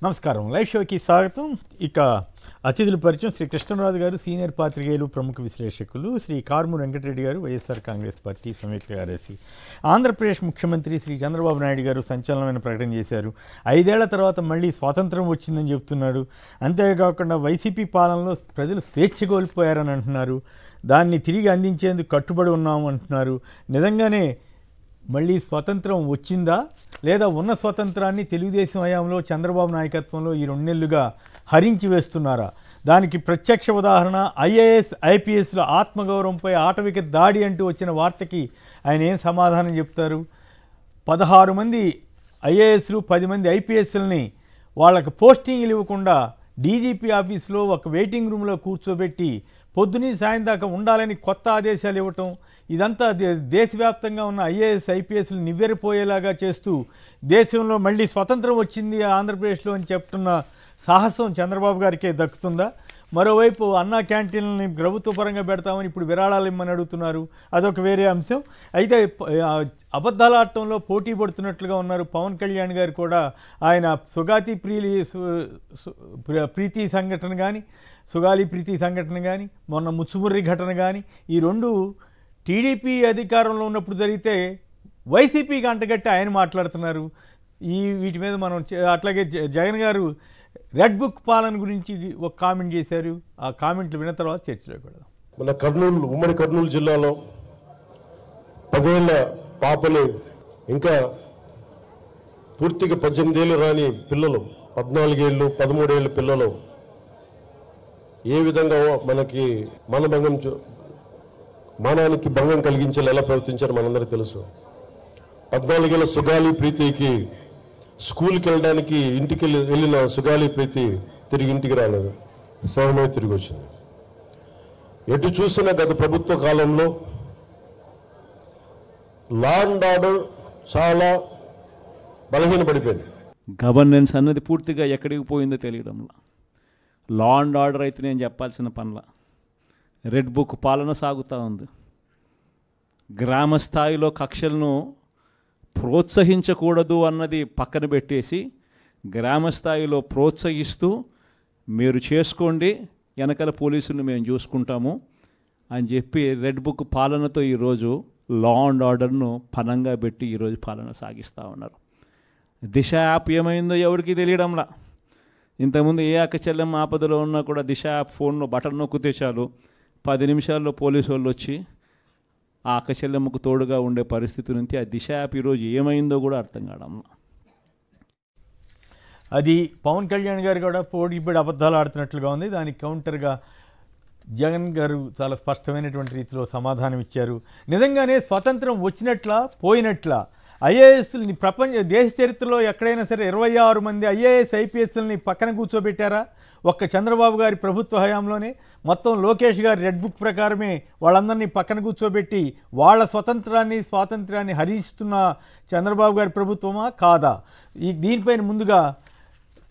నమస్కారం. లైవ్ షోకి స్వాగతం. ఇక అతిథుల పరిచయం. శ్రీ కృష్ణరాజు గారు, సీనియర్ పాత్రికేయులు, ప్రముఖ విశ్లేషకులు. శ్రీ కారుమూరి వెంకటరెడ్డి గారు, వైఎస్ఆర్ కాంగ్రెస్ పార్టీ సంయుక్త కార్యదర్శి. ఆంధ్రప్రదేశ్ ముఖ్యమంత్రి శ్రీ చంద్రబాబు నాయుడు గారు సంచలనమైన ప్రకటన చేశారు. 5 ఏళ్ల తర్వాత మళ్ళీ స్వాతంత్రం వచ్చిందని చెప్తున్నాడు. అంతేకాకుండా వైసీపీ పాలనలో ప్రజలు స్వేచ్ఛ కోల్పోయారని అంటున్నారు. దాన్ని తిరిగి అందించేందుకు కట్టుబడి ఉన్నాము అంటున్నారు. నిజంగానే మళ్ళీ స్వతంత్రం వచ్చిందా, లేదా ఉన్న స్వతంత్రాన్ని తెలుగుదేశం హయాంలో చంద్రబాబు నాయకత్వంలో ఈ 2 నెలలుగా హరించి వేస్తున్నారా? దానికి ప్రత్యక్ష ఉదాహరణ ఐఏఎస్ ఐపీఎస్ల ఆత్మగౌరవంపై ఆటవిక దాడి అంటూ వచ్చిన వార్తకి ఆయన ఏం సమాధానం చెప్తారు? 16 మంది ఐఏఎస్లు, 10 మంది ఐపీఎస్లని వాళ్ళకి పోస్టింగ్లు ఇవ్వకుండా డీజీపీ ఆఫీస్లో ఒక వెయిటింగ్ రూమ్లో కూర్చోబెట్టి పొద్దున్నీ సాయం దాకా ఉండాలని కొత్త ఆదేశాలు ఇవ్వటం, ఇదంతా దేశవ్యాప్తంగా ఉన్న ఐఏఎస్ ఐపీఎస్లు నివ్వెరపోయేలాగా చేస్తూ దేశంలో మళ్ళీ స్వతంత్రం వచ్చింది ఆంధ్రప్రదేశ్లో అని చెప్తున్న సాహసం చంద్రబాబు గారికే దక్కుతుందా? మరోవైపు అన్నా క్యాంటీన్లని ప్రభుత్వ పరంగా పెడతామని ఇప్పుడు విరాళాలు ఇమ్మని అడుగుతున్నారు. అదొక వేరే అంశం. అయితే అబద్ధాల ఆటంలో పోటీ పడుతున్నట్లుగా ఉన్నారు. పవన్ కళ్యాణ్ గారు కూడా ఆయన సుగాలి ప్రీతి సంఘటన కానీ మొన్న ముచ్చుముర్రి ఘటన కానీ ఈ 2 టీడీపీ అధికారంలో ఉన్నప్పుడు జరిగితే వైసీపీకి అంటగట్టి ఆయన మాట్లాడుతున్నారు. వీటి మీద మనం అట్లాగే జగన్ గారు రెడ్ బుక్ పాలన గురించి ఒక కామెంట్ చేశారు. ఆ కామెంట్లు విన్న తర్వాత చర్చలోకి వెళ్దాం. మన ఉమ్మడి కర్నూలు జిల్లాలో 10 ఏళ్ల పాపలు, ఇంకా పూర్తిగా 18 ఏళ్ళు రాని పిల్లలు, 14 ఏళ్ళు 13 ఏళ్ళ పిల్లలు ఏ విధంగా మనకి మానానికి భంగం కలిగించేలా ఎలా ప్రవర్తించారో మనందరికీ తెలుసు. 14 ఏళ్ళ సుగాలి ప్రీతికి స్కూల్కి వెళ్ళడానికి ఇంటికి వెళ్ళిన సుగాలి ప్రీతి తిరిగి ఇంటికి రాలేదు, శవమే తిరిగి వచ్చింది. ఎటు చూసినా గత ప్రభుత్వ కాలంలో లా అండ్ ఆర్డర్ చాలా బలహీనపడిపోయింది. గవర్నెన్స్ అన్నది పూర్తిగా ఎక్కడికి పోయిందో తెలియడంలో, లా అండ్ ఆర్డర్ అయితే నేను చెప్పాల్సిన పనుల రెడ్ బుక్ పాలన సాగుతూ ఉంది. గ్రామ స్థాయిలో కక్షలను ప్రోత్సహించకూడదు అన్నది పక్కన పెట్టేసి గ్రామ స్థాయిలో ప్రోత్సహిస్తూ మీరు చేసుకోండి, వెనకాల పోలీసులను మేము చూసుకుంటాము అని చెప్పి రెడ్ బుక్ పాలనతో ఈరోజు లా అండ్ ఆర్డర్ను పనంగా పెట్టి ఈరోజు పాలన సాగిస్తూ ఉన్నారు. దిశ యాప్ ఏమైందో ఎవరికి తెలియడంలా. ఇంతకుముందు ఏ అక్క చెల్లెమ్మ ఆపదలో ఉన్నా కూడా దిశ యాప్ ఫోన్లో బటన్ నొక్కితే చాలు 10 నిమిషాల్లో పోలీసు వాళ్ళు వచ్చి ఆ అక్క చెల్లెమ్మకు తోడుగా ఉండే పరిస్థితి నుంచి ఆ దిశ యాప్ ఈరోజు ఏమైందో కూడా అర్థం కావడం. అది పవన్ కళ్యాణ్ గారు కూడా పోటీపడి అబద్ధాలు ఆడుతున్నట్లుగా ఉంది. దానికి కౌంటర్గా జగన్ గారు చాలా స్పష్టమైనటువంటి రీతిలో సమాధానం ఇచ్చారు. నిజంగానే స్వతంత్రం వచ్చినట్లా పోయినట్లా? ఐఏఎస్ని దేశ చరిత్రలో ఎక్కడైనా సరే 26 మంది ఐఏఎస్ ఐపీఎస్ని పక్కన కూర్చోబెట్టారా? ఒక్క చంద్రబాబు గారి ప్రభుత్వ హయాంలోనే మొత్తం లోకేష్ గారి రెడ్ బుక్ ప్రకారమే వాళ్ళందరినీ పక్కన కూర్చోబెట్టి వాళ్ళ స్వాతంత్రాన్ని హరిస్తున్న చంద్రబాబు గారి ప్రభుత్వమా కాదా? దీనిపైన ముందుగా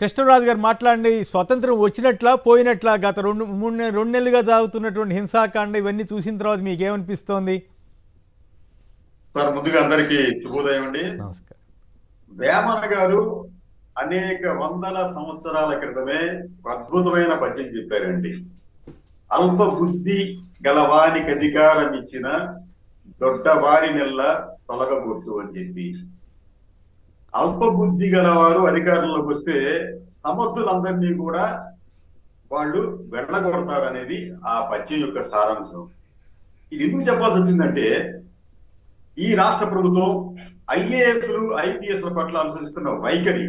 కృష్ణరాజు గారు మాట్లాడి, స్వతంత్రం వచ్చినట్లా పోయినట్లా గత 2 నెలలుగా సాగుతున్నటువంటి హింసాకాండ ఇవన్నీ చూసిన తర్వాత మీకేమనిపిస్తోంది? సార్, ముందుగా అందరికీ శుభోదయం అండి. నమస్కారం. వేమన గారు అనేక వందల సంవత్సరాల క్రితమే అద్భుతమైన పద్యం చెప్పారండి. అల్ప బుద్ధి గలవానికి అధికారం ఇచ్చిన దొడ్డవారి నెల్ల తొలగబొట్టు అని చెప్పి, అల్ప బుద్ధి గలవారు అధికారంలోకి వస్తే సమర్థులందరినీ కూడా వాళ్ళు వెళ్ళగొడతారు అనేది ఆ పద్యం యొక్క సారాంశం. ఇది ఎందుకు చెప్పాల్సి వచ్చిందంటే, ఈ రాష్ట్ర ప్రభుత్వం ఐఏఎస్లు ఐపీఎస్ల పట్ల అనుసరిస్తున్న వైఖరి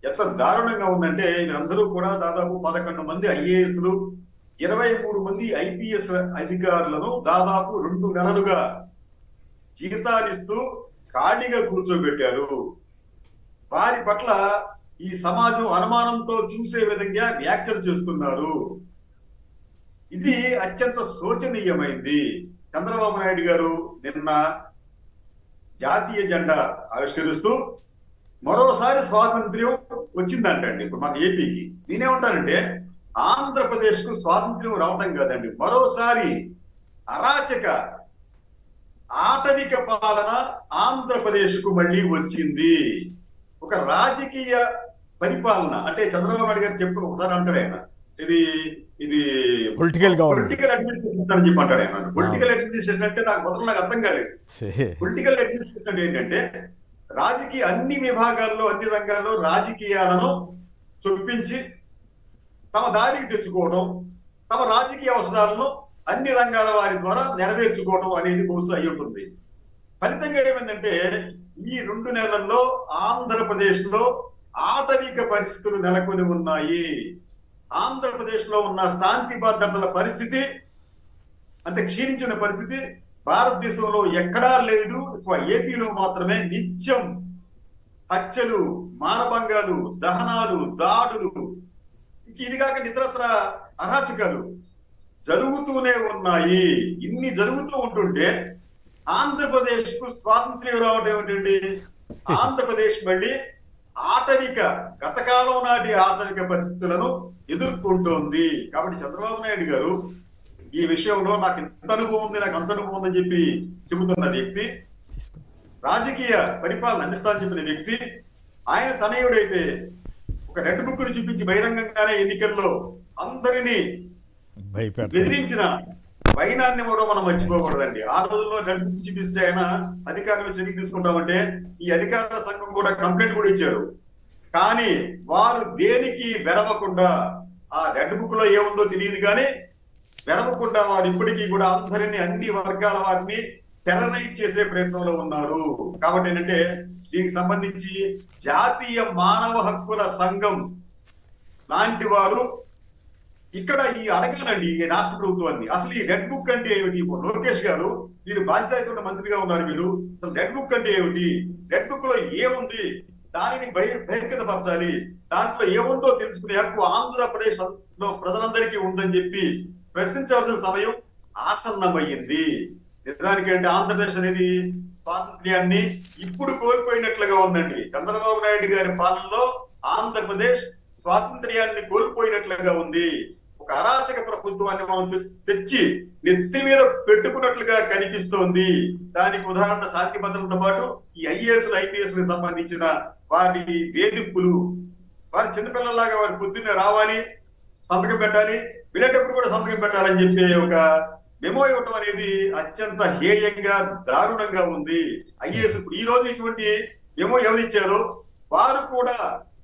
ఎంత దారుణంగా ఉందంటే, వీరందరూ కూడా దాదాపు 11 మంది ఐఏఎస్లు 23 మంది ఐపీఎస్ అధికారులను దాదాపు 2 నెలలుగా జీతాలిస్తూ ఖాళీగా కూర్చోబెట్టారు. వారి పట్ల ఈ సమాజం అనుమానంతో చూసే విధంగా వ్యాఖ్యలు చేస్తున్నారు. ఇది అత్యంత శోచనీయమైంది. చంద్రబాబు నాయుడు గారు నిన్న జాతీయ జెండా ఆవిష్కరిస్తూ మరోసారి స్వాతంత్ర్యం వచ్చిందంటండి. ఇప్పుడు మన ఏపీకి నేనేమంటానంటే, ఆంధ్రప్రదేశ్ కు స్వాతంత్ర్యం రావటం కాదండి, మరోసారి అరాచక ఆటవిక పాలన ఆంధ్రప్రదేశ్ కు మళ్ళీ వచ్చింది. ఒక రాజకీయ పరిపాలన అంటే చంద్రబాబు నాయుడు గారు చెప్పిన ఒకసారి అంటాడు ఆయన, ఇది ఇది పొలిటికల్ అడ్మినిస్ట్రేషన్ అని చెప్పి అంటాడు ఆయన. పొలిటికల్ అడ్మినిస్ట్రేషన్ అంటే నాకు మొదలు నాకు అర్థం కాలేదు. పొలిటికల్ అడ్మినిస్ట్రేషన్ ఏంటంటే రాజకీయ అన్ని విభాగాల్లో అన్ని రంగాల్లో రాజకీయాలను చొప్పించి తమ దారికి తెచ్చుకోవడం, తమ రాజకీయ అవసరాలను అన్ని రంగాల వారి ద్వారా నెరవేర్చుకోవడం అనేది బహుశా అయి ఉంటుంది. ఫలితంగా ఏమైందంటే ఈ 2 నెలల్లో ఆంధ్రప్రదేశ్ లో ఆటవిక పరిస్థితులు నెలకొని ఉన్నాయి. ఆంధ్రప్రదేశ్ లో ఉన్న శాంతి భద్రతల పరిస్థితి అంటే క్షీణించిన పరిస్థితి భారతదేశంలో ఎక్కడా లేదు. ఏపీలో మాత్రమే నిత్యం హత్యలు, మానభంగాలు, దహనాలు, దాడులు, ఇది కాక ఇతరత్ర అరాచకాలు జరుగుతూనే ఉన్నాయి. ఇన్ని జరుగుతూ ఉంటుంటే ఆంధ్రప్రదేశ్ కు స్వాతంత్ర్యం రావడం ఏమిటండి? ఆంధ్రప్రదేశ్ మళ్ళీ ఆటవిక గతకాలం నాటి ఆటవిక పరిస్థితులను ఎదుర్కొంటోంది. కాబట్టి చంద్రబాబు నాయుడు గారు ఈ విషయంలో నాకు ఇంత అనుభవం ఉంది, నాకు అంత అనుభవం ఉందని చెప్పి చెబుతున్న వ్యక్తి, రాజకీయ పరిపాలన అందిస్తానని చెప్పిన వ్యక్తి, ఆయన తనయుడైతే ఒక రెడ్ బుక్ ను చూపించి బహిరంగంగానే ఎన్నికల్లో అందరినీ బెదిరించిన వైనాన్ని కూడా మనం మర్చిపోకూడదండి. ఆ రోజుల్లో రెడ్ బుక్ చూపిస్తే ఆయన అధికారులు చర్య తీసుకుంటామంటే ఈ అధికారుల సంఘం కూడా కంప్లైంట్ కూడా ఇచ్చారు. కానీ వారు దేనికి వెరవకుండా, ఆ రెడ్ బుక్ లో ఏముందో తెలియదు కానీ వెరవకుండా వారు ఇప్పటికీ కూడా అందరినీ అన్ని వర్గాల వారిని టెర్రరైజ్ చేసే ప్రయత్నంలో ఉన్నారు. కాబట్టి ఏంటంటే దీనికి సంబంధించి జాతీయ మానవ హక్కుల సంఘం లాంటి వారు ఇక్కడ ఈ అడగాలండి ఈ రాష్ట్ర ప్రభుత్వాన్ని, అసలు ఈ రెడ్ బుక్ అంటే ఏమిటి? లోకేష్ గారు మీరు బాధ్యత మంత్రిగా ఉన్నారు, మీరు అసలు రెడ్ బుక్ అంటే ఏమిటి? రెడ్ బుక్ లో ఏముంది? దానిని బహిర్గతపరచాలి, దాంట్లో ఏముందో తెలుసుకునే హక్కు ఆంధ్రప్రదేశ్ లో ప్రజలందరికీ ఉందని చెప్పి ప్రశ్నించవలసిన సమయం ఆసన్నమయ్యింది. నిజానికి అంటే ఆంధ్రప్రదేశ్ అనేది స్వాతంత్ర్యాన్ని ఇప్పుడు కోల్పోయినట్లుగా ఉందండి. చంద్రబాబు నాయుడు గారి పాలనలో ఆంధ్రప్రదేశ్ స్వాతంత్ర్యాన్ని కోల్పోయినట్లుగా ఉంది. ఒక అరాచక ప్రభుత్వాన్ని మనం తెచ్చి నెత్తి మీద పెట్టుకున్నట్లుగా కనిపిస్తోంది. దానికి ఉదాహరణ శాంతి భద్రతలతో పాటు ఈ ఐఏఎస్ ఐపీఎస్ కి సంబంధించిన వారి వేధింపులు, వారి చిన్నపిల్లలాగా వారి పొద్దున్నే రావాలి, సంతకం పెట్టాలి, వెళ్ళేటప్పుడు కూడా సంతకం పెట్టాలని చెప్పి ఒక మెమో ఇవ్వటం అనేది అత్యంత హేయంగా దారుణంగా ఉంది. ఐఏఎస్ ఈ రోజు ఇటువంటి మెమో ఎవరిచ్చారో వారు కూడా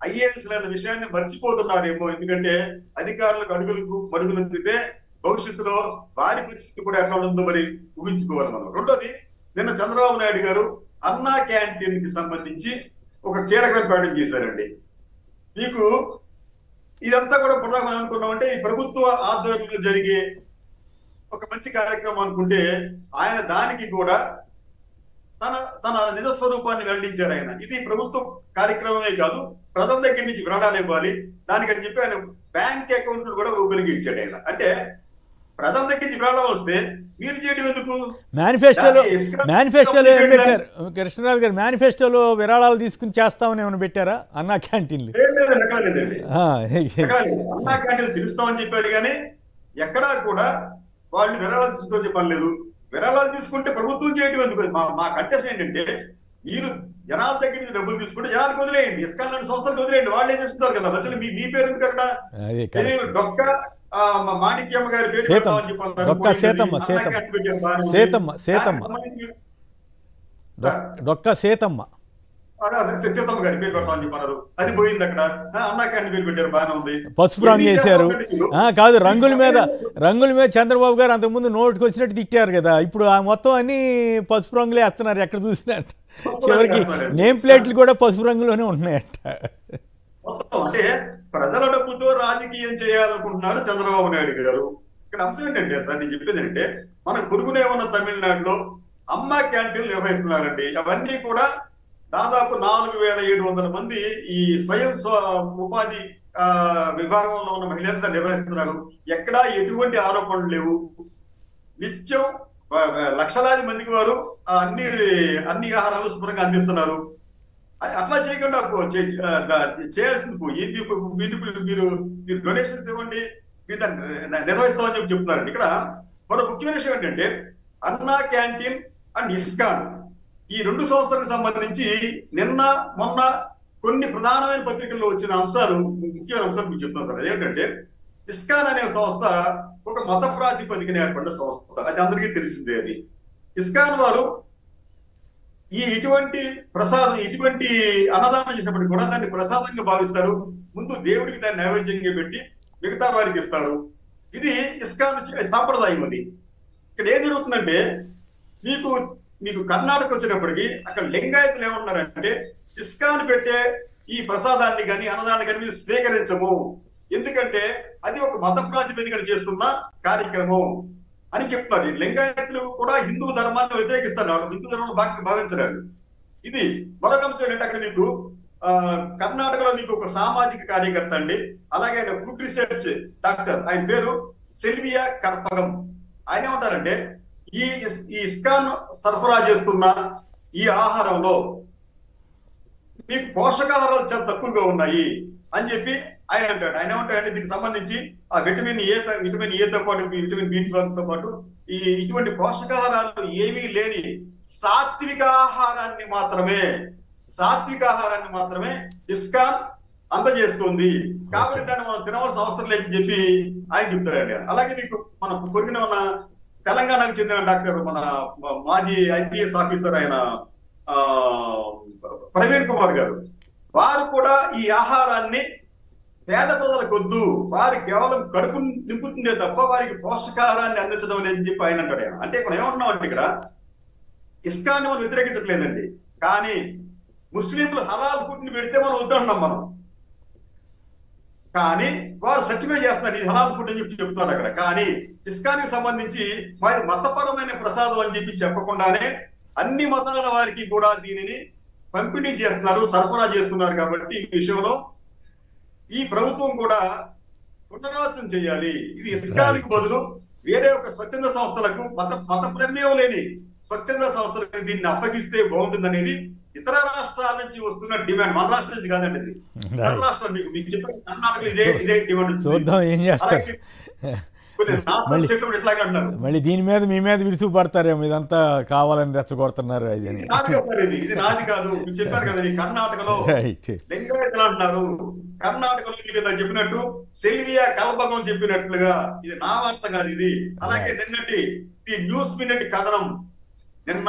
ఐఏఎస్ అనే విషయాన్ని మర్చిపోతున్నారేమో. ఎందుకంటే అధికారులకు అడుగులకు మడుగులు తిరిగితే భవిష్యత్తులో వారి పరిస్థితి కూడా ఎట్లా ఉందో మరి ఊహించుకోవాలి మనం. రెండోది, నిన్న చంద్రబాబు నాయుడు గారు అన్నా క్యాంటీన్ కి సంబంధించి ఒక కీలకమైన ప్రకటన చేశారండి. మీకు ఇదంతా కూడా ప్రధానం అనుకున్నామంటే ఈ ప్రభుత్వ ఆధ్వర్యంలో జరిగే ఒక మంచి కార్యక్రమం అనుకుంటే ఆయన దానికి కూడా తన నిజ స్వరూపాన్ని వెల్లడించారు. ఆయన ఇది ప్రభుత్వ కార్యక్రమమే కాదు, ప్రజల దగ్గర నుంచి విరాళాలు ఇవ్వాలి, దానికని చెప్పి ఆయన బ్యాంక్ అకౌంట్లు కూడా ఉపయోగించాడు ఆయన. అంటే ప్రజల దగ్గర నుంచి విరాళం వస్తే మీరు చేయడం ఎందుకు? మేనిఫెస్టోలో ఏం పెట్టారు కృష్ణరాజు గారు? మేనిఫెస్టోలో విరాళాలు తీసుకుని చేస్తామని ఏమైనా పెట్టారా అన్నా క్యాంటీన్లు? అన్నా క్యాంటీన్లు తెలుస్తామని చెప్పారు కానీ ఎక్కడా కూడా వాళ్ళు విరాళాలు తీసుకోని చెప్పలేదు. విరాళాలు తీసుకుంటే ప్రభుత్వం చేయడం ఎందుకు? మా కంటెస్ట్ ఏంటంటే మీరు జనాల దగ్గర నుంచి డబ్బులు తీసుకుంటే జనాలకు వదిలేయండి, ఇస్కాన్ లాంటి సంస్థలకు వదిలేయండి, వాళ్ళే చేసుకుంటారు కదా. మధ్యలో మీ పేరు ఎందుకు అక్కడ? డొక్క మాణిక్యమ్మ గారి పేరు పెడతామని చెప్పారు, సీతమ్మ గారి పేరు పెడతామని చెప్పారు, అది పోయింది అక్కడ. అన్నా క్యాంటీన్ పేరు పెట్టారు, బాగానే ఉంది. పసుపు రంగు చేశారు కాదు, రంగుల మీద చంద్రబాబు గారు అంతకుముందు నోటికి వచ్చినట్టు తిట్టారు కదా, ఇప్పుడు ఆ మొత్తం అన్ని పసుపు రంగులే వేస్తున్నారు ఎక్కడ చూసినట్టు. చివరికి నేమ్ ప్లేట్లు కూడా పసుపు రంగులోనే ఉంటున్నాయట. అంటే ప్రజల డబ్బుతో రాజకీయం చేయాలనుకుంటున్నారు చంద్రబాబు నాయుడు గారు. ఇక్కడ అంశం ఏంటంటే సార్ నేను చెప్పేది ఏంటంటే మన పొరుగునే ఉన్న తమిళనాడులో అమ్మా క్యాంటీన్లు నిర్వహిస్తున్నారండి. అవన్నీ కూడా దాదాపు 4700 మంది ఈ స్వయం ఉపాధి విభాగంలో ఉన్న మహిళలంతా నిర్వహిస్తున్నారు. ఎక్కడా ఎటువంటి ఆరోపణలు లేవు. నిత్యం లక్షలాది మందికి వారు అన్ని ఆహారాలు శుభ్రంగా అందిస్తున్నారు. అట్లా చేయకుండా చేయాల్సింది పోయి మీరు డొనేషన్స్ ఇవ్వండి, మీరు నిర్వహిస్తామని చెప్పి చెప్తున్నారండి. ఇక్కడ మరో ముఖ్యమైన విషయం ఏంటంటే అన్నా క్యాంటీన్ అండ్ ఇస్కాన్ ఈ 2 సంస్థలకు సంబంధించి నిన్న మొన్న కొన్ని ప్రధానమైన పత్రికల్లో వచ్చిన అంశాలు, ముఖ్యమైన అంశాలు మీకు చెప్తాను సార్. అదేంటంటే ఇస్కాన్ అనే సంస్థ ఒక మత ప్రాతిపదికన ఏర్పడిన సంస్థ, అది అందరికీ తెలిసిందే. అది ఇస్కాన్ వారు ఇటువంటి ప్రసాదం, ఇటువంటి అన్నదానం చేసినప్పటికీ కూడా దాన్ని ప్రసాదంగా భావిస్తారు. ముందు దేవుడికి దాన్ని నైవేద్యంగా పెట్టి మిగతా వారికి ఇస్తారు. ఇది ఇస్కాన్ సాంప్రదాయం. అది ఇక్కడ ఏం జరుగుతుందంటే మీకు కర్ణాటక వచ్చినప్పటికీ అక్కడ లింగాయతులు ఏమన్నారంటే ఇస్కాన్ పెట్టే ఈ ప్రసాదాన్ని కానీ అన్నదాన్ని కానీ మీరు స్వీకరించము, ఎందుకంటే అది ఒక మత ప్రాతిపదికన చేస్తున్న కార్యక్రమం అని చెప్తున్నారు. లింగాయతులు కూడా హిందూ ధర్మాన్ని వ్యతిరేకిస్తున్నారు, హిందూ ధర్మం భావించడానికి. ఇది మరొక అంశం ఏంటంటే అక్కడ మీకు కర్ణాటకలో మీకు ఒక సామాజిక కార్యకర్త అండి, అలాగే ఆయన ఫుడ్ రీసెర్చ్ డాక్టర్, ఆయన పేరు సెల్వియా కర్పగం. ఆయన ఏమంటారంటే ఈ ఇస్కాన్ సరఫరా చేస్తున్న ఈ ఆహారంలో మీకు పోషకాహారాలు చాలా తక్కువగా ఉన్నాయి అని చెప్పి ఆయన అంటాడు. ఆయన ఏమంటాడంటే దీనికి సంబంధించి ఆ విటమిన్ ఏతో పాటు విటమిన్ B12 తో పాటు ఇటువంటి పోషకాహారాలు ఏమీ లేని సాత్విక ఆహారాన్ని మాత్రమే ఇస్కాన్ అందజేస్తుంది, కాబట్టి దాన్ని మనం తినవలసిన అవసరం లేదని చెప్పి ఆయన చెప్తారండి. అలాగే మీకు మన కొరిగిన ఉన్న తెలంగాణకు చెందిన డాక్టర్, మన మాజీ IPS ఆఫీసర్ ఆయన ప్రవీణ్ కుమార్ గారు, వారు కూడా ఈ ఆహారాన్ని పేద ప్రజలకు వద్దు, వారికి కేవలం కడుపు నింపుతుందే తప్ప వారికి పోషకాహారాన్ని అందించడం లేదని చెప్పి ఆయన అంటాడు. అంటే ఇక్కడ ఏమంటున్నామంటే ఇక్కడ ఇస్కాన్ మనం వ్యతిరేకించట్లేదండి, కానీ ముస్లింలు హలాల్ ఫుడ్ ని పెడితే మనం వద్దంటున్నాం మనం, కానీ వారు సత్యమే చేస్తున్నారు ఇది హలాల్ ఫుడ్ అని చెప్పి చెప్తున్నారు అక్కడ. కానీ ఇస్కాన్ కి సంబంధించి వారి మతపరమైన ప్రసాదం అని చెప్పి చెప్పకుండానే అన్ని మతాల వారికి కూడా దీనిని పంపిణీ చేస్తున్నారు, సరఫరా చేస్తున్నారు. కాబట్టి ఈ విషయంలో ఈ ప్రభుత్వం కూడా పునరాలోచన చేయాలి. ఇది ఇస్కాన్కి బదులు వేరే ఒక స్వచ్ఛంద సంస్థలకు, మత ప్రమేయం లేని స్వచ్ఛంద సంస్థలకు దీన్ని అప్పగిస్తే బాగుంటుందనేది ఇతర రాష్ట్రాల నుంచి వస్తున్న డిమాండ్. మన రాష్ట్రం నుంచి కాదండి, ఇది ఇతర రాష్ట్రాలు. మీకు చెప్పిన కర్ణాటకలో ఇదే డిమాండ్. చూద్దాం ఏం చేస్తారు. మళ్ళీ దీని మీద మీ మీద విరుసు పడతారేమో, ఇదంతా కావాలని రెచ్చగొడుతున్నారు. ఇది నాది కాదు, మీరు చెప్పారు కదా కర్ణాటకలో లింగాయతులు అంటున్నారు. కర్ణాటకలో మీకు చెప్పినట్టు సెల్వియా కల్పకం చెప్పినట్లుగా ఇది నా వార్త కాదు ఇది. అలాగే నిన్నటి ది న్యూస్ మినిట్ కథనం, నిన్న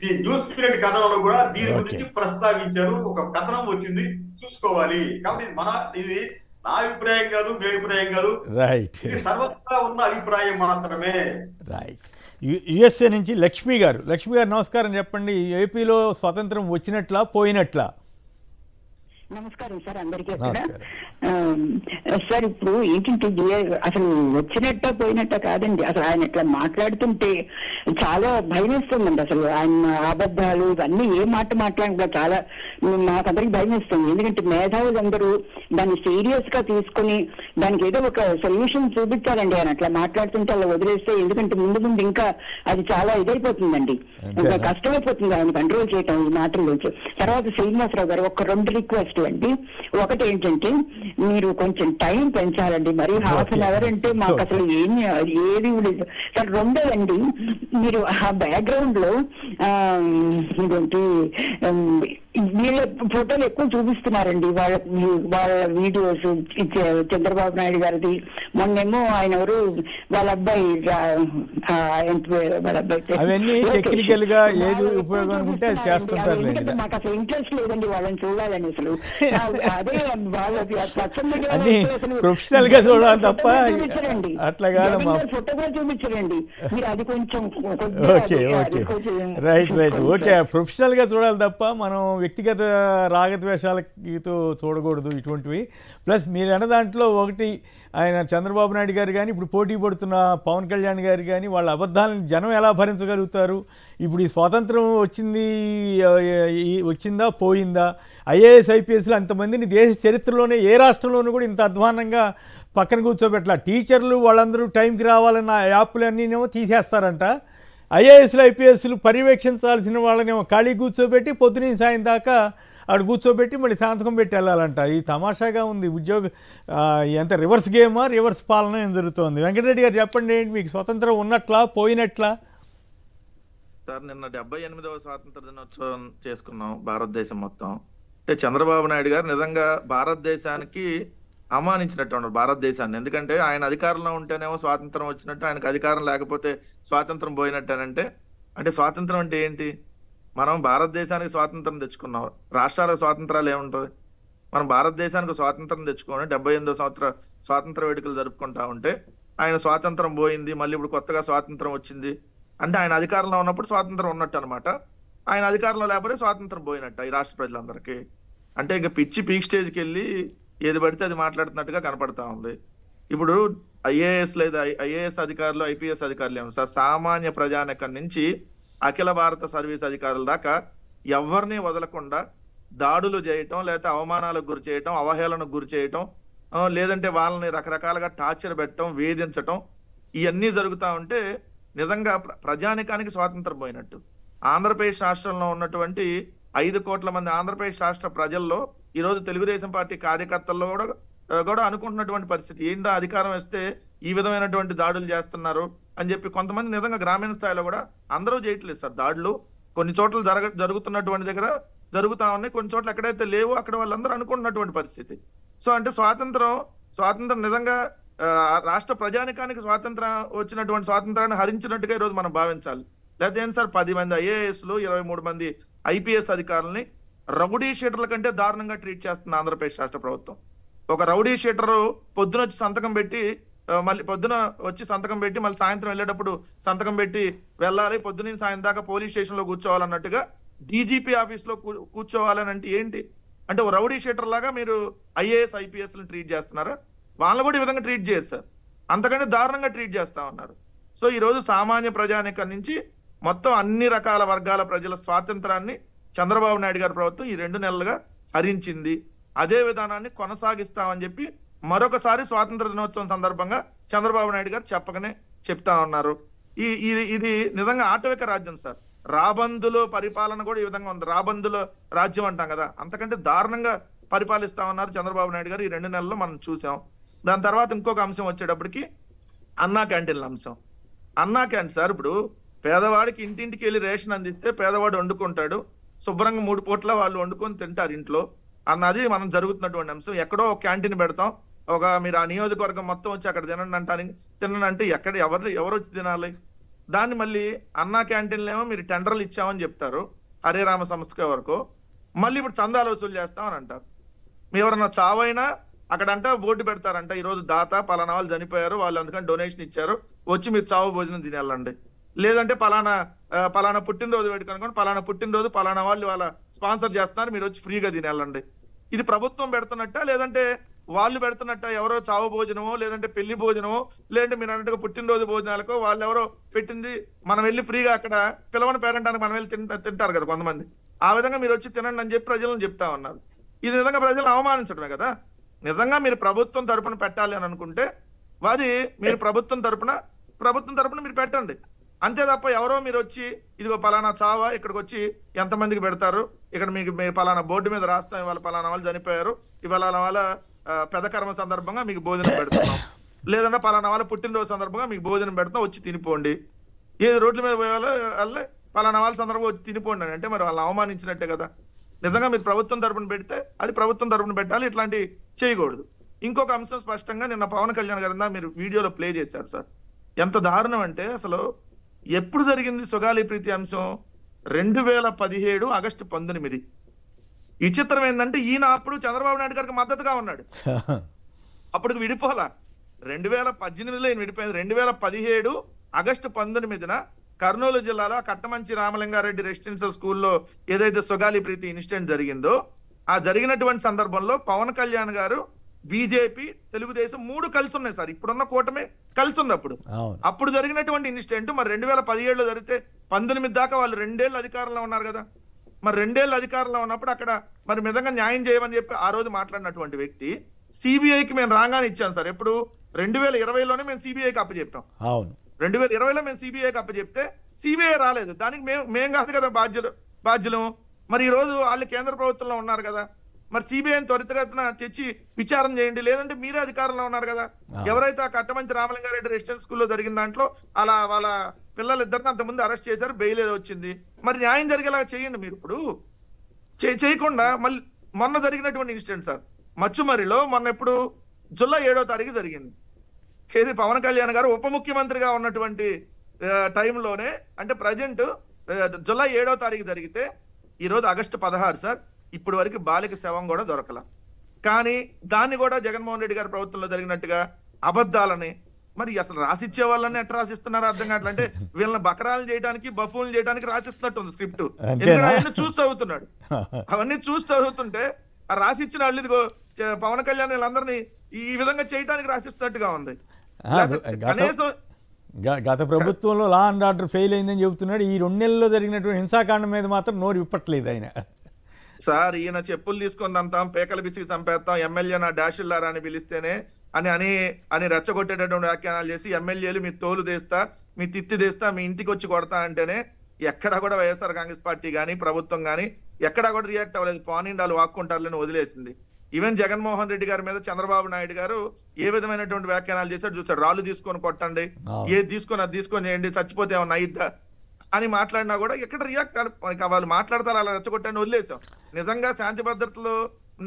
ది న్యూస్ మినిట్ కథనంలో కూడా దీని గురించి ప్రస్తావించారు. ఒక కథనం వచ్చింది, చూసుకోవాలి. కాబట్టి ఇది నా అభిప్రాయం కాదు, మీ అభిప్రాయం కాదు, రైట్, ఇది సర్వత్రా ఉన్న అభిప్రాయం మాత్రమే. రైట్. USA నుంచి లక్ష్మి గారు నమస్కారం చెప్పండి. ఏపీలో స్వతంత్రం వచ్చినట్లా పోయినట్లా? నమస్కారం సార్ అందరికీ. సార్ ఇప్పుడు ఏంటంటే అసలు వచ్చినట్ట పోయినట్ట కాదండి, అసలు ఆయన ఇట్లా మాట్లాడుతుంటే చాలా భయం వేస్తుందండి. అసలు ఆయన అబద్ధాలు ఇవన్నీ ఏ మాట మాట్లాడినా చాలా మాకందరికి భయం వేస్తుంది. ఎందుకంటే మేధావులు అందరూ దాన్ని సీరియస్ గా తీసుకుని దానికి ఏదో ఒక సొల్యూషన్ చూపించాలండి. ఆయన అట్లా మాట్లాడుతుంటే అలా వదిలేస్తే, ఎందుకంటే ముందు ఇంకా అది చాలా ఇదైపోతుందండి, ఇంకా కష్టమైపోతుంది ఆయన కంట్రోల్ చేయటం ఈ మాటల్లోంచి. తర్వాత శ్రీనివాసరావు గారు ఒక 2 రిక్వెస్ట్ అండి. ఒకటి ఏంటంటే మీరు కొంచెం టైం పెంచాలండి, మరి ½ అన్ అవర్ అంటే మాకు అసలు ఏది లేదు సార్. రెండోదండి, మీరు ఆ బ్యాక్గ్రౌండ్ లో ఇదేంటి వీళ్ళ ఫోటోలు ఎక్కువ చూపిస్తున్నారండి, వాళ్ళ వీడియోస్. చంద్రబాబు నాయుడు గారిది మొన్నేమో ఆయన ఎవరు వాళ్ళ అబ్బాయి మాకు అసలు ఇంట్రెస్ట్ లేదండి వాళ్ళని చూడాలని. అసలు అదే ప్రొఫెషనల్ గా చూడాలి తప్ప అట్లా కాదు. ఫోటో కూడా చూపించరండి మీరు, అది కొంచెం ఓకే ప్రొఫెషనల్ గా చూడాలి తప్ప మనం వ్యక్తిగత రాగద్వేషాలతో చూడకూడదు ఇటువంటివి. ప్లస్ మీరు అన్న దాంట్లో ఒకటి, ఆయన చంద్రబాబు నాయుడు గారు కానీ ఇప్పుడు పోటీ పడుతున్న పవన్ కళ్యాణ్ గారు కానీ వాళ్ళ అబద్ధాలను జనం ఎలా భరించగలుగుతారు? ఇప్పుడు ఈ స్వాతంత్రం వచ్చిందా పోయిందా? IAS IPSలు అంతమందిని దేశ చరిత్రలోనే ఏ రాష్ట్రంలోనూ కూడా ఇంత అధ్వానంగా పక్కన కూర్చోబెట్టాల. టీచర్లు వాళ్ళందరూ టైంకి రావాలన్న యాప్లన్నీనేమో తీసేస్తారంట. IASలు IPSలు పర్యవేక్షించాల్సిన వాళ్ళనేమో ఖాళీ కూర్చోబెట్టి పొద్దున సాయం దాకా అక్కడ కూర్చోబెట్టి మళ్ళీ సంతకం పెట్టి వెళ్ళాలంట. ఇది తమాషాగా ఉంది. ఎంత రివర్స్ గేమా, రివర్స్ పాలన ఏం జరుగుతోంది? వెంకటరెడ్డి గారు చెప్పండి, ఏంటి మీకు స్వతంత్రం ఉన్నట్లా పోయినట్లా? సార్ నిన్న 78వ స్వాతంత్ర దినోత్సవం చేసుకున్నాం భారతదేశం మొత్తం. అంటే చంద్రబాబు నాయుడు గారు నిజంగా భారతదేశానికి అవమానించినట్టు ఉన్నారు భారతదేశాన్ని. ఎందుకంటే ఆయన అధికారంలో ఉంటేనేమో స్వాతంత్రం వచ్చినట్టు, ఆయనకు అధికారం లేకపోతే స్వాతంత్రం పోయినట్టేనంటే, అంటే స్వాతంత్రం అంటే ఏంటి? మనం భారతదేశానికి స్వాతంత్రం తెచ్చుకున్నాం, రాష్ట్రాలకు స్వాతంత్రాలు ఏముంటుంది? మనం భారతదేశానికి స్వాతంత్రం తెచ్చుకొని 78వ సంవత్సర స్వాతంత్ర వేడుకలు జరుపుకుంటా ఉంటే ఆయన స్వాతంత్రం పోయింది, మళ్ళీ ఇప్పుడు కొత్తగా స్వాతంత్రం వచ్చింది అంటే ఆయన అధికారంలో ఉన్నప్పుడు స్వాతంత్రం ఉన్నట్టు అనమాట. ఆయన అధికారంలో లేకపోతే స్వాతంత్రం పోయినట్టు ఈ రాష్ట్ర ప్రజలందరికీ. అంటే ఇంకా పిచ్చి పీక్ స్టేజ్కి వెళ్ళి ఏది పడితే అది మాట్లాడుతున్నట్టుగా కనపడతా ఉంది. ఇప్పుడు ఐఏఎస్ లేదా ఐఏఎస్ అధికారులు, ఐపీఎస్ అధికారులు ఏమో సార్, సామాన్య ప్రజానికం నుంచి అఖిల భారత సర్వీస్ అధికారుల దాకా ఎవరిని వదలకుండా దాడులు చేయటం, లేకపోతే అవమానాలకు గురి చేయటం, అవహేళనకు గురి చేయటం, లేదంటే వాళ్ళని రకరకాలుగా టార్చర్ పెట్టడం, వేధించటం, ఇవన్నీ జరుగుతూ ఉంటే నిజంగా ప్రజానికానికి స్వాతంత్రం పోయినట్టు. ఆంధ్రప్రదేశ్ రాష్ట్రంలో ఉన్నటువంటి 5 కోట్ల మంది ఆంధ్రప్రదేశ్ రాష్ట్ర ప్రజల్లో ఈరోజు తెలుగుదేశం పార్టీ కార్యకర్తల్లో కూడా అనుకుంటున్నటువంటి పరిస్థితి ఏంటో, అధికారం వస్తే ఈ విధమైనటువంటి దాడులు చేస్తున్నారు అని చెప్పి కొంతమంది నిజంగా గ్రామీణ స్థాయిలో కూడా అందరూ చేయట్లేదు సార్ దాడులు. కొన్ని చోట్ల జరుగుతున్నటువంటి దగ్గర జరుగుతా ఉన్నాయి, కొన్ని చోట్ల ఎక్కడైతే లేవో అక్కడ వాళ్ళందరూ అనుకుంటున్నటువంటి పరిస్థితి. సో అంటే స్వాతంత్రం నిజంగా రాష్ట్ర ప్రజానికానికి స్వాతంత్రం వచ్చినటువంటి స్వాతంత్రాన్ని హరించినట్టుగా ఈరోజు మనం భావించాలి. లేకపోతే ఏంటి సార్, 10 మంది ఐఏఎస్లు, 23 మంది ఐపీఎస్ అధికారులని రౌడీ షీటర్ల కంటే దారుణంగా ట్రీట్ చేస్తుంది ఆంధ్రప్రదేశ్ రాష్ట్ర ప్రభుత్వం. ఒక రౌడీ షీటరు పొద్దున వచ్చి సంతకం పెట్టి మళ్ళీ సాయంత్రం వెళ్ళేటప్పుడు సంతకం పెట్టి వెళ్ళాలి, పొద్దున సాయంత్రం దాకా పోలీస్ స్టేషన్ లో కూర్చోవాలన్నట్టుగా డీజీపీ ఆఫీస్ లో కూర్చోవాలని అంటే ఏంటి? అంటే ఓ రౌడీ షీటర్ లాగా మీరు ఐఏఎస్ ఐపీఎస్ ట్రీట్ చేస్తున్నారా? వాళ్ళని కూడా ఈ విధంగా ట్రీట్ చేయరు సార్, అంతకంటే దారుణంగా ట్రీట్ చేస్తా ఉన్నారు. సో ఈ రోజు సామాన్య ప్రజానికం నుంచి మొత్తం అన్ని రకాల వర్గాల ప్రజల స్వాతంత్రాన్ని చంద్రబాబు నాయుడు గారి ప్రభుత్వం ఈ 2 నెలలుగా హరించింది. అదే విధానాన్ని కొనసాగిస్తామని చెప్పి మరొకసారి స్వాతంత్ర దినోత్సవం సందర్భంగా చంద్రబాబు నాయుడు గారు చెప్పకనే చెప్తా ఉన్నారు. ఇది నిజంగా ఆటవిక రాజ్యం సార్. రాబందులో పరిపాలన కూడా ఈ విధంగా ఉంది, రాబందులో రాజ్యం అంటాం కదా, అంతకంటే దారుణంగా పరిపాలిస్తా ఉన్నారు చంద్రబాబు నాయుడు గారు ఈ 2 నెలల్లో మనం చూసాం. దాని తర్వాత ఇంకొక అంశం వచ్చేటప్పటికి అన్నా క్యాంటీన్ల అంశం. అన్నా క్యాంటీన్ సార్, ఇప్పుడు పేదవాడికి ఇంటింటికి వెళ్ళి రేషన్ అందిస్తే పేదవాడు వండుకుంటాడు, శుభ్రంగా 3 పూట్ల వాళ్ళు వండుకొని తింటారు ఇంట్లో అన్నది మనం జరుగుతున్నటువంటి అంశం. ఎక్కడో ఒక క్యాంటీన్ పెడతాం, మీరు ఆ నియోజకవర్గం మొత్తం వచ్చి అక్కడ తినండి అంటే ఎవరు వచ్చి తినాలి? దాన్ని మళ్ళీ అన్నా క్యాంటీన్లు ఏమో మీరు టెండర్లు ఇచ్చామని చెప్తారు, హరే రామ సంస్థకి వరకు, మళ్ళీ ఇప్పుడు చందాలు వసూలు చేస్తామని అంటారు. మీ ఎవరన్నా చావైనా అక్కడంట బోర్డు పెడతారంట, ఈరోజు దాత పలానా వాళ్ళు చనిపోయారు, వాళ్ళు అందుకని డొనేషన్ ఇచ్చారు, వచ్చి మీరు చావు భోజనం తినేళ్ళండి. లేదంటే పలానా పుట్టినరోజు పెట్టుకొని పలానా పుట్టినరోజు పలానా వాళ్ళు వాళ్ళ స్పాన్సర్ చేస్తున్నారు, మీరు వచ్చి ఫ్రీగా తినేళ్ళండి. ఇది ప్రభుత్వం పెడుతున్నట్ట లేదంటే వాళ్ళు పెడుతున్నట్ట? ఎవరో చావు భోజనమో లేదంటే పెళ్లి భోజనమో లేదంటే మీరు అన్నట్టుగా పుట్టినరోజు భోజనాలకో వాళ్ళు ఎవరో పెట్టింది మనం వెళ్ళి ఫ్రీగా అక్కడ పిలవని పేరెంటానికి మనం వెళ్ళి తింటారు కదా కొంతమంది, ఆ విధంగా మీరు వచ్చి తినండి అని చెప్పి ప్రజలను చెప్తా ఉన్నారు. ఇది నిజంగా ప్రజలను అవమానించడమే కదా. నిజంగా మీరు ప్రభుత్వం తరపున పెట్టాలి అని అనుకుంటే అది మీరు ప్రభుత్వం తరపున మీరు పెట్టండి, అంతే తప్ప ఎవరో మీరు వచ్చి ఇదిగో పలానా చావా ఇక్కడికి వచ్చి ఎంతమందికి పెడతారు, ఇక్కడ మీకు పలానా బోర్డు మీద రాస్తాం, ఇవాళ పలానా వాళ్ళు చనిపోయారు, ఇవాళ వాళ్ళ పెదకర్మ సందర్భంగా మీకు భోజనం పెడుతున్నాం, లేదంటే పలానా వాళ్ళ పుట్టినరోజు సందర్భంగా మీకు భోజనం పెడతాం, వచ్చి తినిపోండి. ఏది రోడ్ల మీద పోయే పలానా వాళ్ళ సందర్భంగా వచ్చి తినిపోండి అంటే మరి వాళ్ళని అవమానించినట్టే కదా. నిజంగా మీరు ప్రభుత్వం తరపున పెడితే అది ప్రభుత్వం తరపున పెట్టాలి, ఇట్లాంటి చేయకూడదు. ఇంకొక అంశం స్పష్టంగా నిన్న పవన్ కళ్యాణ్ గారు మీరు వీడియోలో ప్లే చేశారు సార్, ఎంత దారుణం అంటే అసలు ఎప్పుడు జరిగింది సుగాలి ప్రీతి అంశం? 2017 ఆగస్టు 19. విచిత్రం ఏంటంటే ఈయన అప్పుడు చంద్రబాబు నాయుడు గారికి మద్దతుగా ఉన్నాడు, అప్పుడు విడిపోలా. 2018లో ఈయన విడిపోయింది. 2017 ఆగస్టు 19 కర్నూలు జిల్లాలో కట్టమంచి రామలింగారెడ్డి రెసిడెన్షియల్ స్కూల్లో ఏదైతే సుగాలి ప్రీతి ఇన్సిడెంట్ జరిగిందో ఆ జరిగినటువంటి సందర్భంలో పవన్ కళ్యాణ్ గారు, బీజేపీ, తెలుగుదేశం 3 కలిసి ఉన్నాయి సార్. ఇప్పుడున్న కూటమి కలిసి ఉంది. అప్పుడు జరిగినటువంటి ఇన్సిడెంట్ మరి 2017లో జరిగితే 19 దాకా వాళ్ళు 2 ఏళ్ళు అధికారంలో ఉన్నారు కదా. మరి 2 ఏళ్ళు అధికారంలో ఉన్నప్పుడు అక్కడ మరి నిజంగా న్యాయం చేయమని చెప్పి ఆ రోజు మాట్లాడినటువంటి వ్యక్తి సిబిఐకి మేము రాగానే ఇచ్చాం సార్. ఎప్పుడు 2020లోనే మేము సిబిఐకి అప్పచెప్పాం. 2020లో మేము సిబిఐకి అప్పచెప్తే సిబిఐ రాలేదు. దానికి మేము కాదు కదా బాధ్యులు. మరి ఈ రోజు వాళ్ళు కేంద్ర ప్రభుత్వంలో ఉన్నారు కదా, మరి సిబిఐని త్వరితగతిన తెచ్చి విచారణ చేయండి, లేదంటే మీరే అధికారంలో ఉన్నారు కదా. ఎవరైతే ఆ కట్టమంచి రామలింగారెడ్డి రెసిడెన్షియల్ స్కూల్లో జరిగిన దాంట్లో అలా వాళ్ళ పిల్లలిద్దరిని అంతకుముందు అరెస్ట్ చేశారు, బెయిల్ ఏదో వచ్చింది, మరి న్యాయం జరిగేలాగా చేయండి. మీరు ఇప్పుడు చేయకుండా మొన్న జరిగినటువంటి ఇన్సిడెంట్ సార్, మచ్చుమరిలో మొన్న ఎప్పుడు జూలై 7వ తారీఖు జరిగింది. ఏది పవన్ కళ్యాణ్ గారు ఉప ముఖ్యమంత్రిగా ఉన్నటువంటి టైంలోనే, అంటే ప్రజెంట్ జూలై 7వ తారీఖు జరిగితే ఈరోజు ఆగస్టు 16 సార్, ఇప్పటి వరకు బాలిక శవం కూడా దొరకల. కానీ దాన్ని కూడా జగన్మోహన్ రెడ్డి గారి ప్రభుత్వంలో జరిగినట్టుగా అబద్ధాలని, మరి అసలు రాసిచ్చే వాళ్ళని ఎట్లా రాసిస్తున్నారో అర్థం కావట్లేదు. అంటే వీళ్ళని బకరాలు చేయడానికి, బఫూన్లు చేయడానికి రాసిస్తున్నట్టుంది స్క్రిప్ట్. ఎందుకంటే అవన్నీ చూసి చదువుతున్నాడు. అవన్నీ చూసి చదువుతుంటే ఆ రాసిచ్చిన వాళ్ళు ఇదిగో పవన్ కళ్యాణ్ వీళ్ళందరినీ ఈ విధంగా చేయడానికి రాసిస్తున్నట్టుగా ఉంది. కనీసం గత ప్రభుత్వంలో లా అండ్ ఆర్డర్ ఫెయిల్ అయిందని చెబుతున్నాడు. ఈ 2 నెలల్లో జరిగినటువంటి హింసాకాండం మీద మాత్రం నోరు విప్పట్లేదు ఆయన. సార్ ఈయన చెప్పులు తీసుకొని అంతాం, పేకలు బిసికి చంపేస్తాం, ఎమ్మెల్యే నా డాషుల్లారా అని పిలిస్తేనే అని రెచ్చగొట్టేటటువంటి వ్యాఖ్యానాలు చేసి, ఎమ్మెల్యేలు మీ తోలు తీస్తా, మీ తిత్తి తీస్తా, మీ ఇంటికి వచ్చి కొడతా అంటేనే ఎక్కడా కూడా వైఎస్ఆర్ కాంగ్రెస్ పార్టీ కానీ ప్రభుత్వం కానీ ఎక్కడా కూడా రియాక్ట్ అవ్వలేదు. పానిండాలు వాక్కుంటారులని వదిలేసింది. ఈవెన్ జగన్మోహన్ రెడ్డి గారి మీద చంద్రబాబు నాయుడు గారు ఏ విధమైనటువంటి వ్యాఖ్యానాలు చేశాడు చూసాడు. రాళ్ళు తీసుకొని కొట్టండి, ఏది తీసుకొని అది తీసుకొని చేయండి, చచ్చిపోతే ఏమన్నా అయిద్దా అని మాట్లాడినా కూడా ఎక్కడ రియాక్ట్ వాళ్ళు మాట్లాడతారు, అలా రెచ్చగొట్టండి వదిలేసాం. నిజంగా శాంతి భద్రతలు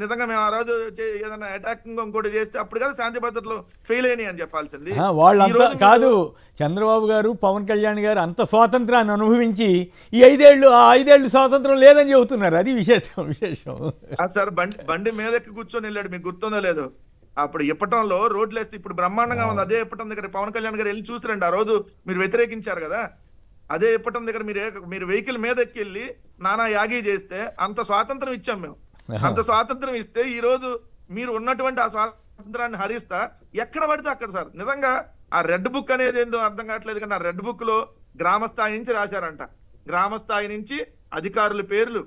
నిజంగా మేము ఆ రోజు ఏదైనా అటాకింగ్ ఇంకోటి చేస్తే అప్పుడు కదా శాంతి భద్రతలు ఫెయిల్ అయినాయి అని చెప్పాల్సింది. వాళ్ళంతా కాదు, చంద్రబాబు గారు పవన్ కళ్యాణ్ గారు అంత స్వాతంత్రాన్ని అనుభవించి ఈ 5 ఏళ్ళు స్వాతంత్రం లేదని చెబుతున్నారు. అది విశేషం సార్. బండి మీదకి కూర్చొని వెళ్ళాడు, మీకు గుర్తుందో లేదో. అప్పుడు ఇప్పటంలో రోడ్లు వేస్తే ఇప్పుడు బ్రహ్మాండంగా ఉంది. అదే ఇప్పటం దగ్గర పవన్ కళ్యాణ్ గారు వెళ్ళి చూసిరండి. ఆ రోజు మీరు వ్యతిరేకించారు కదా. అదే ఇప్పటం దగ్గర మీరు వెహికల్ మీద ఎక్కి నానా యాగి చేస్తే అంత స్వాతంత్రం ఇచ్చాం మేము. అంత స్వాతంత్రం ఇస్తే ఈ రోజు మీరు ఉన్నటువంటి ఆ స్వాతంత్రాన్ని హరిస్తా ఎక్కడ పడితే అక్కడ సార్. నిజంగా ఆ రెడ్ బుక్ అనేది ఏందో అర్థం కావట్లేదు. కానీ ఆ రెడ్ బుక్ లో గ్రామ స్థాయి నుంచి రాశారంట. గ్రామ స్థాయి నుంచి అధికారుల పేర్లు,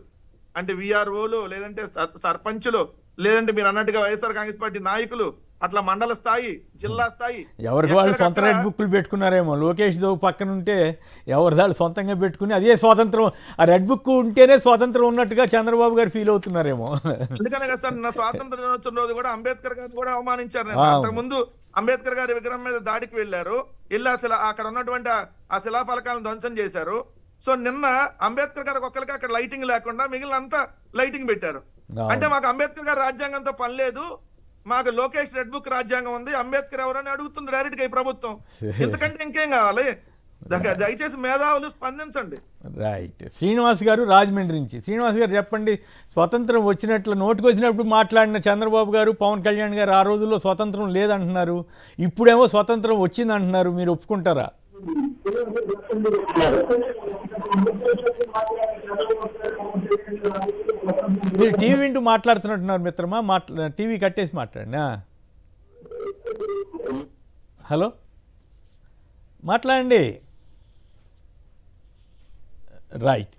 అంటే విఆర్ఓలు, లేదంటే సర్పంచులు, లేదంటే మీరు అన్నట్టుగా వైఎస్ఆర్ కాంగ్రెస్ పార్టీ నాయకులు, అట్లా మండల స్థాయి, జిల్లా స్థాయి, ఎవరికి వాళ్ళు సొంత రెడ్ బుక్లు పెట్టుకున్నారేమో. లోకేష్ దో పక్కన ఉంటే ఎవరి దాళ్ళు సొంతంగా పెట్టుకుని అదే స్వాతంత్రం, ఆ రెడ్ బుక్ ఉంటేనే స్వాతంత్రం ఉన్నట్టుగా చంద్రబాబు గారు ఫీల్ అవుతున్నారేమో. అందుకనే కదా సార్ నా స్వాతంత్ర దినోత్సవం రోజు కూడా అంబేద్కర్ గారిని కూడా అవమానించారు. అంతకుముందు అంబేద్కర్ గారి విగ్రహం మీద దాడికి వెళ్ళారు, అక్కడ ఉన్నటువంటి ఆ శిలాఫలకాలను ధ్వంసం చేశారు. సో నిన్న అంబేద్కర్ గారికి ఒక్కరికి అక్కడ లైటింగ్ లేకుండా మిగిలిన అంతా లైటింగ్ పెట్టారు. అంటే మాకు అంబేద్కర్ గారి రాజ్యాంగంతో పని లేదు, మాకు లోకేష్ రెడ్ బుక్ రాజ్యాంగం ఉంది, అంబేద్కర్ ఎవరని అడుగుతుంది డైరెక్ట్ గా ఈ ప్రభుత్వం. ఎందుకంటే ఇంకేం కావాలి? దయచేసి మేధావులు స్పందించండి. రైట్. శ్రీనివాస్ గారు రాజమండ్రి నుంచి. శ్రీనివాస్ గారు చెప్పండి, స్వతంత్రం వచ్చినట్లు నోటికి వచ్చినప్పుడు మాట్లాడిన చంద్రబాబు గారు, పవన్ కళ్యాణ్ గారు ఆ రోజుల్లో స్వతంత్రం లేదంటున్నారు, ఇప్పుడేమో స్వతంత్రం వచ్చిందంటున్నారు. మీరు ఒప్పుకుంటారా? మీరు టీవీ వింటూ మాట్లాడుతున్నట్టున్నారు మిత్రమా, టీవీ కట్టేసి మాట్లాడినా. హలో, మాట్లాడండి. రైట్.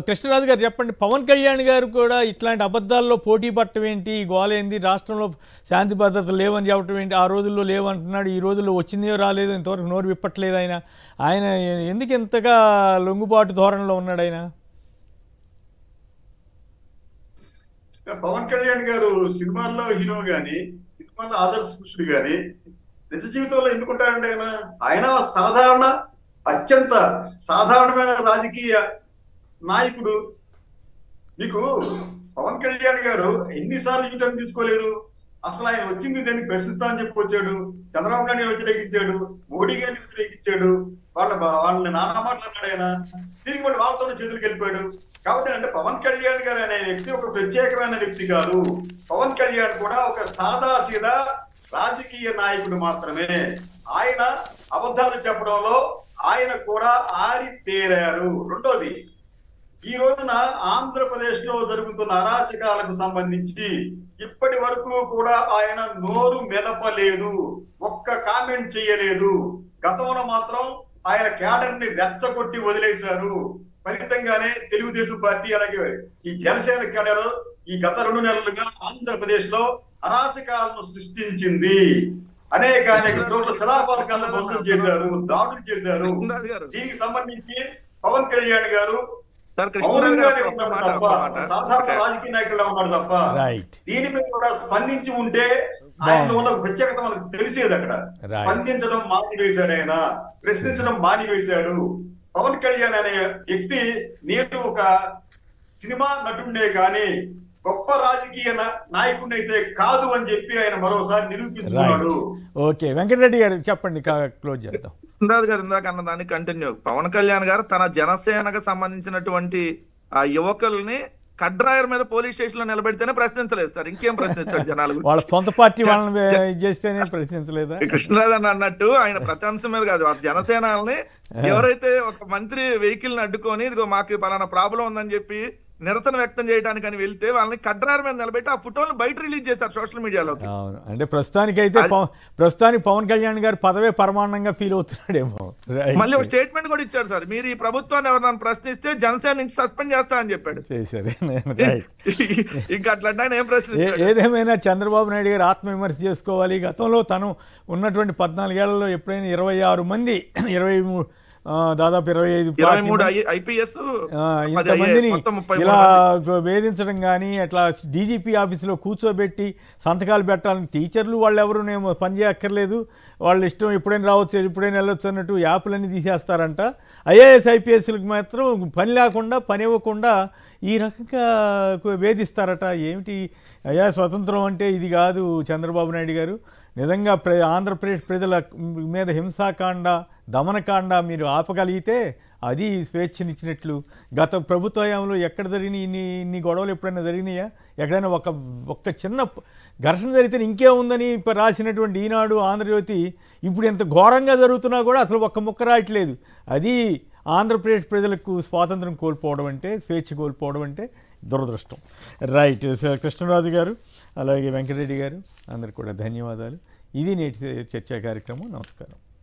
కృష్ణరాజు గారు చెప్పండి, పవన్ కళ్యాణ్ గారు కూడా ఇట్లాంటి అబద్ధాల్లో పోటీ పట్టడం ఏంటి, గోలేంది, రాష్ట్రంలో శాంతి భద్రత లేవని చెప్పడం ఏంటి, ఆ రోజుల్లో లేవంటున్నాడు, ఈ రోజుల్లో వచ్చిందో రాలేదు, ఇంతవరకు నోరు విప్పట్లేదు ఆయన ఎందుకు ఇంతగా లొంగుబాటు ధోరణిలో ఉన్నాడు ఆయన? పవన్ కళ్యాణ్ గారు సినిమాల్లో హీరో గాని, సినిమాల్లో ఆదర్శ పురుషుడు గాని, నిజ జీవితంలో ఎందుకుంటాడంటే ఆయన సాధారణ, అత్యంత సాధారణమైన రాజకీయ నాయకుడు. మీకు పవన్ కళ్యాణ్ గారు ఎన్నిసార్లు యూటర్న్ తీసుకోలేదు. అసలు ఆయన వచ్చింది దాన్ని ప్రశ్నిస్తానని చెప్పి వచ్చాడు, చంద్రబాబు నాయుడు వ్యతిరేకించాడు, మోడీ గారిని వ్యతిరేకించాడు, వాళ్ళని నానా మాట్లాడాడు. ఆయన తిరిగి మళ్ళీ వాళ్ళతోనే చేతులకు వెళ్ళిపోయాడు. కాబట్టి అంటే పవన్ కళ్యాణ్ గారు అనే వ్యక్తి ఒక ప్రత్యేకమైన వ్యక్తి కాదు. పవన్ కళ్యాణ్ కూడా ఒక సాదాసీదా రాజకీయ నాయకుడు మాత్రమే. ఆయన అబద్ధాలు చెప్పడంలో ఆయన కూడా ఆరితేరారు. రెండోది, ఈ రోజున ఆంధ్రప్రదేశ్ లో జరుగుతున్న అరాచకాలకు సంబంధించి ఇప్పటి వరకు కూడా ఆయన నోరు మెదపలేదు, ఒక్క కామెంట్ చేయలేదు. గతంలో మాత్రం ఆయన క్యాడర్ ని రెచ్చగొట్టి వదిలేశారు. ఫలితంగానే తెలుగుదేశం పార్టీ అలాగే ఈ జనసేన క్యాడర్ ఈ గత 2 నెలలుగా ఆంధ్రప్రదేశ్ లో అరాచకాలను సృష్టించింది. అనేక చోట్ల శిలాఫలకాలను ధ్వంసం చేశారు, దాడులు చేశారు. దీనికి సంబంధించి పవన్ కళ్యాణ్ గారు మౌనంగానే ఉన్నాడు తప్ప, సాధారణ రాజకీయ నాయకుల్లో ఉన్నాడు తప్ప దీని మీద కూడా స్పందించి ఉంటే ఆయన ఉన్న ప్రత్యేకత మనకు తెలిసేది. అక్కడ స్పందించడం మానివేశాడు, ఆయన ప్రశ్నించడం మానివేశాడు. పవన్ కళ్యాణ్ అనే వ్యక్తి నేను ఒక సినిమా నటుడే కానీ గొప్ప రాజకీయ నాయకుడిని అయితే కాదు అని చెప్పి ఆయన మరోసారి నిరూపించుకున్నాడు. ఓకే, వెంకటరెడ్డి గారు చెప్పండి, క్లోజ్ చేద్దాం. కృష్ణరాజు గారు ఇందాక అన్న దాన్ని కంటిన్యూ. పవన్ కళ్యాణ్ గారు తన జనసేనకు సంబంధించినటువంటి ఆ యువకుల్ని కడ్రాయర్ మీద పోలీస్ స్టేషన్ లో నిలబెడితేనే ప్రశ్నించలేదు సార్, ఇంకేం ప్రశ్నిస్తాడు జనాలు? వాళ్ళ సొంత పార్టీ వాళ్ళని చేస్తేనే ప్రశ్నించలేదా? కృష్ణరాజు అని అన్నట్టు ఆయన ప్రతి అంశం మీద కాదు, జనసేనల్ని ఎవరైతే ఒక మంత్రి వెహికల్ ని అడ్డుకొని ఇదిగో మాకు పలానా ప్రాబ్లం ఉందని చెప్పి నిరసన వ్యక్తం చేయడానికి అని వెళ్తే వాళ్ళని కడ్రాయర్ మీద నిలబెట్టి ఆ ఫోటోలు బయట రిలీజ్ చేశారు సోషల్ మీడియాలో. అవును, అంటే ప్రస్తుతానికి పవన్ కళ్యాణ్ గారు పదవే పరమానంగా ఫీల్ అవుతున్నాడేమో. మళ్ళీ ఒక స్టేట్మెంట్ కూడా ఇచ్చారు సార్, మీరు ఈ ప్రభుత్వాన్ని ఎవరైనా ప్రశ్నిస్తే జనసేన నుంచి సస్పెండ్ చేస్తా అని చెప్పాడు. ఇంకా అట్లా ఏం ప్రశ్న. ఏదేమైనా చంద్రబాబు నాయుడు గారు ఆత్మవిమర్శ చేసుకోవాలి. గతంలో తను ఉన్నటువంటి 14 ఏళ్లలో ఎప్పుడైనా 26 మంది, దాదాపు 25 IPS ఇంతమందిని ఇలా వేధించడం కానీ, అట్లా డీజీపీ ఆఫీసులో కూర్చోబెట్టి సంతకాలు పెట్టాలని టీచర్లు వాళ్ళు ఎవరునేమో పని చేయక్కర్లేదు, వాళ్ళ ఇష్టం ఎప్పుడైనా రావచ్చు ఎప్పుడైనా వెళ్ళొచ్చు అన్నట్టు యాప్లన్నీ తీసేస్తారంట. IAS IPSలకు మాత్రం పని లేకుండా, పని ఇవ్వకుండా ఈ రకంగా వేధిస్తారట. ఏమిటి అయ్యా స్వతంత్రం అంటే ఇది కాదు చంద్రబాబు నాయుడు గారు. నిజంగా ఆంధ్రప్రదేశ్ ప్రజల మీద హింసాకాండ, దమనకాండ మీరు ఆపగలిగితే అది స్వేచ్ఛనిచ్చినట్లు. గత ప్రభుత్వ హయాంలో ఎక్కడ జరిగినాయి ఇన్ని గొడవలు ఎప్పుడైనా జరిగినాయా? ఎక్కడైనా ఒక్క చిన్న ఘర్షణ జరిగితే ఇంకేముందని రాసినటువంటి ఈనాడు, ఆంధ్రజ్యోతి ఇప్పుడు ఎంత ఘోరంగా జరుగుతున్నా కూడా అసలు ఒక్క ముక్క రాయట్లేదు. అది ఆంధ్రప్రదేశ్ ప్రజలకు స్వాతంత్రం కోల్పోవడం అంటే, స్వేచ్ఛ కోల్పోవడం అంటే దురదృష్టం. రైట్, కృష్ణరాజు గారు అలాగే వెంకటరెడ్డి గారు అందరికి కూడా ధన్యవాదాలు. ఇది నేటి చర్చా కార్యక్రమం. నమస్కారం.